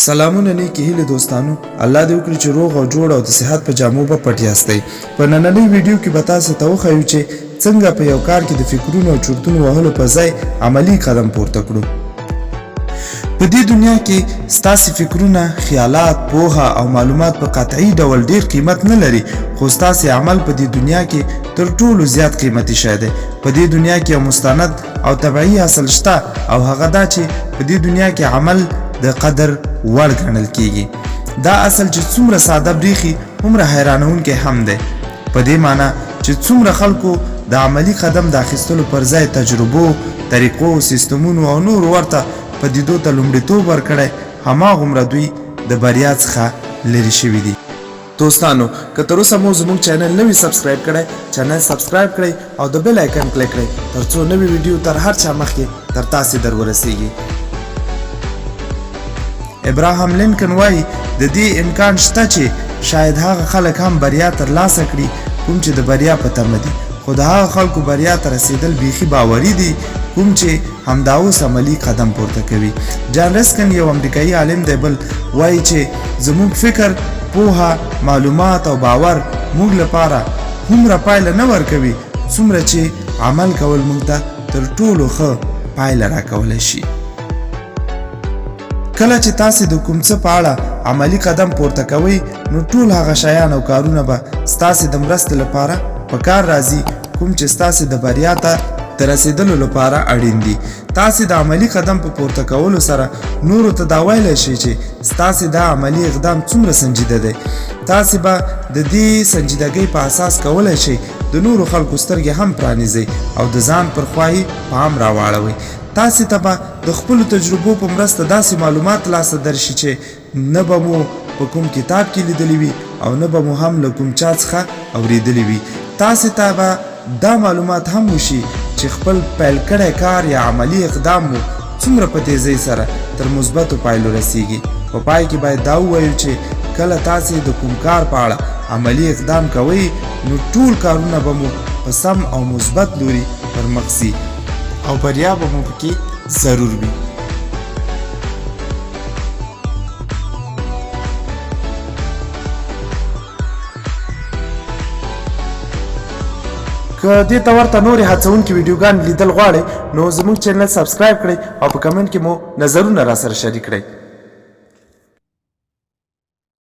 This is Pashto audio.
سلامونه نیکی هیله دوستانو، الله دې وکړي چې روغ او جوړ او د صحت په جامو به پټ یاستئ. په نننۍ ویډیو کې به تاسو ته وښیو چې څنګه په یو کار کې د فکرونو او چورتونو وهلو په ځای عملی قدم پورته کړو. په دې دنیا کې ستاسو فکرونه، خیالات، پوهه او معلومات په قطعي ډول ډیر قیمت نه لري، خو ستاسو عمل په دې دنیا کې تر ټولو زیات قیمتي شی دی. په دې دنیا کې یو مستند او طبیعي اصل شته او هغه دا چې په دې دنیا کې عمل د قدر وړ ګڼل کیږي. دا اصل چې څومره ساده بریخي هومره حیرانونکی هم دی، په دې معنی چې څومره خلکو د عملی قدم د اخیستلو پر ځای تجربو، طریقو، سیستمونو او نور ورته پدیدو ته لومړیتوب ورکړی، هماغومره دوی د بریا څخه لرې شوي دي. دوستانو، که تر اوسه مو زموږ چینل نه وي سبسکرایب کړی، چینل سبسکرایب کړئ او د بیل آیکن کلیک کړئ ترڅو نوې ویډیو تر هر چا مخکې تر تاسې در ورسیږي. ابراهام لینکن وایي د دې امکان شته چې شاید هغه خلک هم بریا ترلاسه کړي کوم چې د بریا په تمه دي، خو د هغه خلکو بریا ته رسیدل بیخي باوري دي کوم چې همدا اوس عملی قدم پورته کوي. جان رسکن یو امریکایي عالم دی بل وایي چې زموږ فکر، پوهه، معلومات او باور موږ لپاره هومره پایله نه ورکوي څومره چې عمل کول موږ ته تر ټولو ښه پایله راکولی شي. کله چې تاسې د کوم څه په اړه عملی قدم پورته کوئ نو ټول هغه شیان او کارونه به ستاسې د مرستې لپاره په کار راځي کوم چې ستاسې د بریا ته د رسیدلو لپاره اړین دي. تاسې د عملی قدم په پورته کولو سره نورو ته دا ویلی شئ چې ستاسې دا عملی اقدام څومره سنجیده دی. تاسې به د دې سنجیدګۍ په اساس کولی شئ د نورو خلکو سترګې هم پرانیزئ او د ځان پر خواهی پام راواړوئ. تاسې ته به د خپلو تجربو په مرسته داسې معلومات لاسته درشي چې نه به مو په کوم کتاب کې لیدلی وي او نه به مو هم له کوم چا څخه اورېدلی وي. تاسې ته به دا معلومات هم وشي چې خپل پیل کړی کار یا عملی اقدام مو څومره په تیزۍ سره تر مثبتو پایلو رسیږي. په پای کې باید دا وویل چې کله تاسې د کوم کار په اړه عملی اقدام کوئ نو ټول کارونه به مو په سم او مثبت لوري پرمخ ځي او بریا به مو پکې ضرور وي. که دې ته ورته نورې هڅونکې ویډیوګانې لیدل غواړئ نو زموږ چینل سبسکرایب کړئ او په کمنټ کې مو نظرونه راسره شریک کړئ.